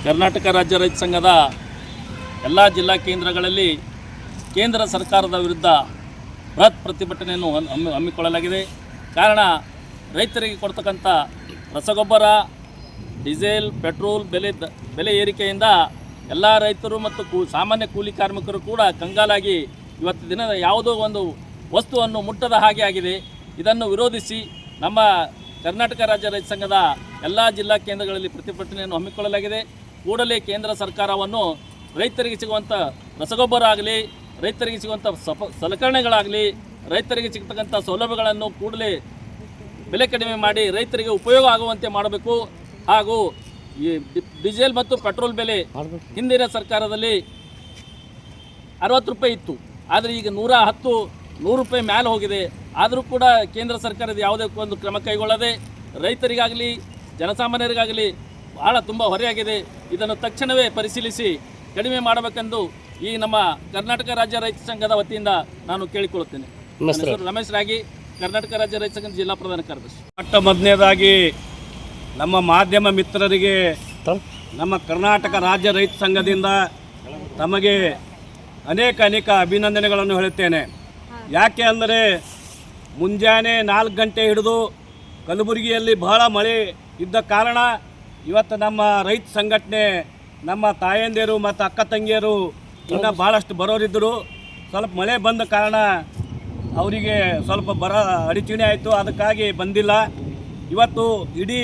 ಕರ್ನಾಟಕ ರಾಜ್ಯ ರೈತ ಸಂಘದ ಎಲ್ಲ ಜಿಲ್ಲಾ ಕೇಂದ್ರಗಳಲ್ಲಿ ಕೇಂದ್ರ ಸರ್ಕಾರದ ವಿರುದ್ಧ ಬೃಹತ್ ಪ್ರತಿಭಟನೆಯನ್ನು ಹಮ್ಮಿಕೊಳ್ಳಲಾಗಿದೆ. ಕಾರಣ ರೈತರಿಗೆ ಕೊಡ್ತಕ್ಕಂಥ ರಸಗೊಬ್ಬರ, ಡೀಸೆಲ್, ಪೆಟ್ರೋಲ್ ಬೆಲೆ ಏರಿಕೆಯಿಂದ ಎಲ್ಲ ರೈತರು ಮತ್ತು ಸಾಮಾನ್ಯ ಕೂಲಿ ಕಾರ್ಮಿಕರು ಕೂಡ ಕಂಗಾಲಾಗಿ ಇವತ್ತು ದಿನದ ಯಾವುದೋ ಒಂದು ವಸ್ತುವನ್ನು ಮುಟ್ಟದ ಹಾಗೆ ಆಗಿದೆ. ಇದನ್ನು ವಿರೋಧಿಸಿ ನಮ್ಮ ಕರ್ನಾಟಕ ರಾಜ್ಯ ರೈತ ಸಂಘದ ಎಲ್ಲ ಜಿಲ್ಲಾ ಕೇಂದ್ರಗಳಲ್ಲಿ ಪ್ರತಿಭಟನೆಯನ್ನು ಹಮ್ಮಿಕೊಳ್ಳಲಾಗಿದೆ. ಕೂಡಲೇ ಕೇಂದ್ರ ಸರ್ಕಾರವನ್ನು ರೈತರಿಗೆ ಸಿಗುವಂಥ ರಸಗೊಬ್ಬರ ಆಗಲಿ, ರೈತರಿಗೆ ಸಿಗುವಂಥ ಸಲಕರಣೆಗಳಾಗಲಿ, ರೈತರಿಗೆ ಸಿಗ್ತಕ್ಕಂಥ ಸೌಲಭ್ಯಗಳನ್ನು ಕೂಡಲೇ ಬೆಲೆ ಕಡಿಮೆ ಮಾಡಿ ರೈತರಿಗೆ ಉಪಯೋಗ ಆಗುವಂತೆ ಮಾಡಬೇಕು. ಹಾಗೂ ಈ ಡೀಸೆಲ್ ಮತ್ತು ಪೆಟ್ರೋಲ್ ಬೆಲೆ ಹಿಂದಿನ ಸರ್ಕಾರದಲ್ಲಿ 60 ರೂಪಾಯಿ ಇತ್ತು, ಆದರೆ ಈಗ 100 ರೂಪಾಯಿ ಮೇಲೆ ಹೋಗಿದೆ. ಆದರೂ ಕೂಡ ಕೇಂದ್ರ ಸರ್ಕಾರದ ಯಾವುದೇ ಒಂದು ಕ್ರಮ ಕೈಗೊಳ್ಳದೆ ರೈತರಿಗಾಗಲಿ ಜನಸಾಮಾನ್ಯರಿಗಾಗಲಿ ಬಹಳ ತುಂಬ ಹೊರೆಯಾಗಿದೆ. ಇದನ್ನು ತಕ್ಷಣವೇ ಪರಿಶೀಲಿಸಿ ಕಡಿಮೆ ಮಾಡಬೇಕೆಂದು ಈ ನಮ್ಮ ಕರ್ನಾಟಕ ರಾಜ್ಯ ರೈತ ಸಂಘದ ವತಿಯಿಂದ ನಾನು ಕೇಳಿಕೊಳ್ಳುತ್ತೇನೆ. ರಮೇಶ್ ರಾಗಿ, ಕರ್ನಾಟಕ ರಾಜ್ಯ ರೈತ ಸಂಘದ ಜಿಲ್ಲಾ ಪ್ರಧಾನ ಕಾರ್ಯದರ್ಶಿ. ಮೊದಲನೇದಾಗಿ ನಮ್ಮ ಮಾಧ್ಯಮ ಮಿತ್ರರಿಗೆ ನಮ್ಮ ಕರ್ನಾಟಕ ರಾಜ್ಯ ರೈತ ಸಂಘದಿಂದ ತಮಗೆ ಅನೇಕ ಅಭಿನಂದನೆಗಳನ್ನು ಹೇಳುತ್ತೇನೆ. ಯಾಕೆ ಅಂದರೆ ಮುಂಜಾನೆ 4 ಗಂಟೆ ಹಿಡಿದು ಕಲಬುರಗಿಯಲ್ಲಿ ಬಹಳ ಮಳೆ ಇದ್ದ ಕಾರಣ ಇವತ್ತು ನಮ್ಮ ರೈತ ಸಂಘಟನೆ, ನಮ್ಮ ತಾಯಂದಿರು ಮತ್ತು ಅಕ್ಕ ತಂಗಿಯರು ಇನ್ನೂ ಭಾಳಷ್ಟು ಬರೋರಿದ್ದರು. ಸ್ವಲ್ಪ ಮಳೆ ಬಂದ ಕಾರಣ ಅವರಿಗೆ ಸ್ವಲ್ಪ ಅಡಚಣೆ ಆಯಿತು, ಅದಕ್ಕಾಗಿ ಬಂದಿಲ್ಲ. ಇವತ್ತು ಇಡೀ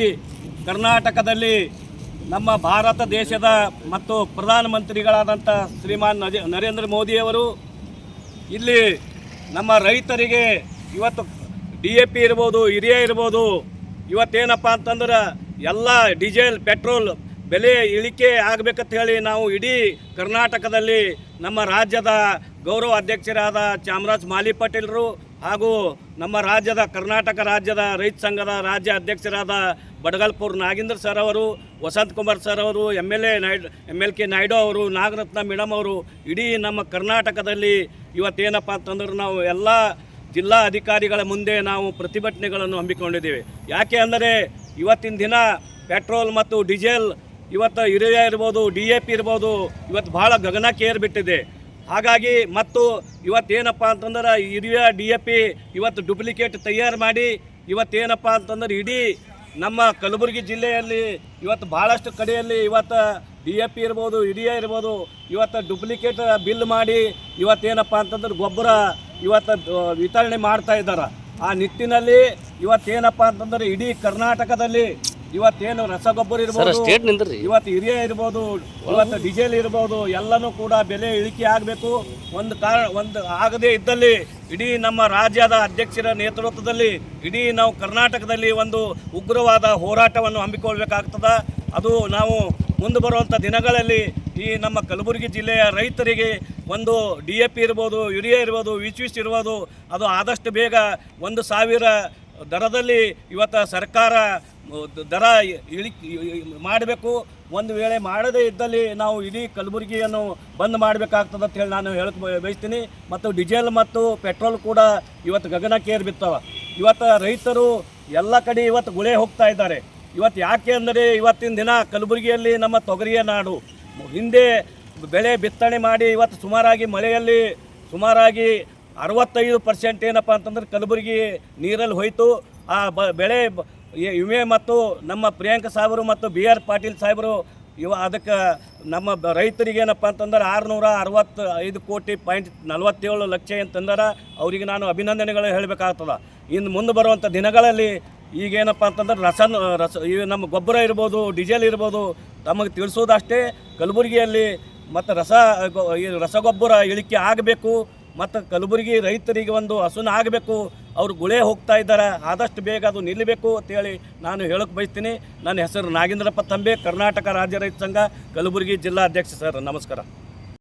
ಕರ್ನಾಟಕದಲ್ಲಿ ನಮ್ಮ ಭಾರತ ದೇಶದ ಮತ್ತು ಪ್ರಧಾನಮಂತ್ರಿಗಳಾದಂಥ ಶ್ರೀಮಾನ್ ನರೇಂದ್ರ ಮೋದಿಯವರು ಇಲ್ಲಿ ನಮ್ಮ ರೈತರಿಗೆ ಇವತ್ತು DAP ಇರ್ಬೋದು, ಯೂರಿಯಾ ಇರ್ಬೋದು, ಇವತ್ತೇನಪ್ಪ ಅಂತಂದ್ರೆ ಎಲ್ಲ ಡೀಸೆಲ್ ಪೆಟ್ರೋಲ್ ಬೆಲೆ ಇಳಿಕೆ ಆಗಬೇಕಂತ ಹೇಳಿ ನಾವು ಇಡೀ ಕರ್ನಾಟಕದಲ್ಲಿ ನಮ್ಮ ರಾಜ್ಯದ ಗೌರವ ಅಧ್ಯಕ್ಷರಾದ ಚಾಮರಾಜ್ ಮಾಲಿ ಪಾಟೀಲರು ಹಾಗೂ ನಮ್ಮ ರಾಜ್ಯದ ಕರ್ನಾಟಕ ರಾಜ್ಯದ ರೈತ ಸಂಘದ ರಾಜ್ಯ ಅಧ್ಯಕ್ಷರಾದ ಬಡಗಲ್ಪುರ್ ನಾಗೇಂದ್ರ ಸರ್ ಅವರು, ವಸಂತ್ ಕುಮಾರ್ ಸರ್ ಅವರು, MLK ನಾಯ್ಡು ಅವರು, ನಾಗರತ್ನ ಮೇಡಮ್ ಅವರು, ಇಡೀ ನಮ್ಮ ಕರ್ನಾಟಕದಲ್ಲಿ ಇವತ್ತೇನಪ್ಪ ಅಂತಂದ್ರೆ ನಾವು ಎಲ್ಲ ಜಿಲ್ಲಾ ಅಧಿಕಾರಿಗಳ ಮುಂದೆ ನಾವು ಪ್ರತಿಭಟನೆಗಳನ್ನು ಹಮ್ಮಿಕೊಂಡಿದ್ದೇವೆ. ಯಾಕೆ ಅಂದರೆ ಇವತ್ತಿನ ದಿನ ಪೆಟ್ರೋಲ್ ಮತ್ತು ಡೀಸೆಲ್, ಇವತ್ತು ಯೂರಿಯಾ ಇರ್ಬೋದು, DAP ಇರ್ಬೋದು, ಇವತ್ತು ಭಾಳ ಗಗನಕ್ಕೆ ಏರಿಬಿಟ್ಟಿದೆ. ಹಾಗಾಗಿ ಮತ್ತು ಇವತ್ತೇನಪ್ಪ ಅಂತಂದ್ರೆ ಯೂರಿಯಾ DAP ಇವತ್ತು ಡುಪ್ಲಿಕೇಟ್ ತಯಾರು ಮಾಡಿ ಇವತ್ತೇನಪ್ಪ ಅಂತಂದ್ರೆ ಇಡೀ ನಮ್ಮ ಕಲಬುರಗಿ ಜಿಲ್ಲೆಯಲ್ಲಿ ಇವತ್ತು ಭಾಳಷ್ಟು ಕಡೆಯಲ್ಲಿ ಇವತ್ತು DAP ಇರ್ಬೋದು, ಯೂರಿಯಾ ಇರ್ಬೋದು, ಇವತ್ತು ಡುಪ್ಲಿಕೇಟ್ ಬಿಲ್ ಮಾಡಿ ಇವತ್ತೇನಪ್ಪ ಅಂತಂದ್ರೆ ಗೊಬ್ಬರ ಇವತ್ತು ವಿತರಣೆ ಮಾಡ್ತಾ ಇದ್ದಾರೆ. ಆ ನಿಟ್ಟಿನಲ್ಲಿ ಇವತ್ತೇನಪ್ಪ ಅಂತಂದ್ರೆ ಇಡೀ ಕರ್ನಾಟಕದಲ್ಲಿ ಇವತ್ತೇನು ರಸಗೊಬ್ಬರ ಇರ್ಬೋದು, ಇವತ್ತು ಯೂರಿಯಾ ಇರ್ಬೋದು, ಇವತ್ತು ಡೀಸೆಲ್ ಇರ್ಬೋದು, ಎಲ್ಲನೂ ಕೂಡ ಬೆಲೆ ಇಳಿಕೆ ಆಗಬೇಕು. ಒಂದು ಆಗದೇ ಇದ್ದಲ್ಲಿ ಇಡೀ ನಮ್ಮ ರಾಜ್ಯದ ಅಧ್ಯಕ್ಷರ ನೇತೃತ್ವದಲ್ಲಿ ಇಡೀ ನಾವು ಕರ್ನಾಟಕದಲ್ಲಿ ಒಂದು ಉಗ್ರವಾದ ಹೋರಾಟವನ್ನು ಹಮ್ಮಿಕೊಳ್ಬೇಕಾಗ್ತದೆ. ಅದು ನಾವು ಮುಂದೆ ಬರುವಂಥ ದಿನಗಳಲ್ಲಿ ಈ ನಮ್ಮ ಕಲಬುರಗಿ ಜಿಲ್ಲೆಯ ರೈತರಿಗೆ ಒಂದು DAP ಇರ್ಬೋದು, ಯೂರಿಯಾ ಇರ್ಬೋದು, ವಿಚ್ ಇರ್ಬೋದು, ಅದು ಆದಷ್ಟು ಬೇಗ 1,000 ದರದಲ್ಲಿ ಇವತ್ತು ಸರ್ಕಾರ ದರ ಮಾಡಬೇಕು. ಒಂದು ವೇಳೆ ಮಾಡದೇ ಇದ್ದಲ್ಲಿ ನಾವು ಇಡೀ ಕಲಬುರಗಿಯನ್ನು ಬಂದ್ ಮಾಡಬೇಕಾಗ್ತದೆ ಅಂತ ಹೇಳಿ ನಾನು ಹೇಳಕ್ಕೆ ಬಯಸ್ತೀನಿ. ಮತ್ತು ಡೀಸೆಲ್ ಮತ್ತು ಪೆಟ್ರೋಲ್ ಕೂಡ ಇವತ್ತು ಗಗನಕ್ಕೇರಿ ಬಿತ್ತವ. ಇವತ್ತು ರೈತರು ಎಲ್ಲ ಕಡೆ ಇವತ್ತು ಗುಳೆ ಹೋಗ್ತಾ ಇದ್ದಾರೆ. ಇವತ್ತು ಯಾಕೆ ಅಂದರೆ ಇವತ್ತಿನ ದಿನ ಕಲಬುರಗಿಯಲ್ಲಿ ನಮ್ಮ ತೊಗರಿಯ ನಾಡು. ಹಿಂದೆ ಬೆಳೆ ಬಿತ್ತನೆ ಮಾಡಿ ಇವತ್ತು ಮಳೆಯಲ್ಲಿ ಸುಮಾರಾಗಿ 65% ಏನಪ್ಪ ಅಂತಂದ್ರೆ ಕಲಬುರಗಿ ನೀರಲ್ಲಿ ಹೋಯಿತು. ಆ ಬೆಳೆ ವಿಮೆ ಮತ್ತು ನಮ್ಮ ಪ್ರಿಯಾಂಕ ಸಾಹೇಬರು ಮತ್ತು BR ಪಾಟೀಲ್ ಸಾಹೇಬರು ಅದಕ್ಕೆ ನಮ್ಮ ರೈತರಿಗೆ ಏನಪ್ಪ ಅಂತಂದ್ರೆ 665 ಕೋಟಿ .47 ಲಕ್ಷ ಅಂತಂದ್ರೆ ಅವರಿಗೆ ನಾನು ಅಭಿನಂದನೆಗಳು ಹೇಳಬೇಕಾಗ್ತದೆ. ಇನ್ನು ಮುಂದೆ ಬರುವಂಥ ದಿನಗಳಲ್ಲಿ ಈಗೇನಪ್ಪ ಅಂತಂದ್ರೆ ನಮ್ಮ ಗೊಬ್ಬರ ಇರ್ಬೋದು, ಡೀಸೆಲ್ ಇರ್ಬೋದು, ತಮಗೆ ತಿಳಿಸೋದಷ್ಟೇ ಕಲಬುರಗಿಯಲ್ಲಿ ಮತ್ತು ರಸಗೊಬ್ಬರ ಇಳಿಕೆ ಆಗಬೇಕು. ಮತ್ತು ಕಲಬುರಗಿ ರೈತರಿಗೆ ಒಂದು ಹಸುನ ಆಗಬೇಕು. ಅವರು ಗುಳೆ ಹೋಗ್ತಾ ಇದ್ದಾರೆ, ಆದಷ್ಟು ಬೇಗ ಅದು ನಿಲ್ಲಬೇಕು ಅಂತೇಳಿ ನಾನು ಹೇಳಕ್ಕೆ ಬಯಸ್ತೀನಿ. ನನ್ನ ಹೆಸರು ನಾಗೇಂದ್ರಪ್ಪ ತಂಬೆ, ಕರ್ನಾಟಕ ರಾಜ್ಯ ರೈತ ಸಂಘ ಕಲಬುರಗಿ ಜಿಲ್ಲಾ ಅಧ್ಯಕ್ಷ ಸರ್. ನಮಸ್ಕಾರ.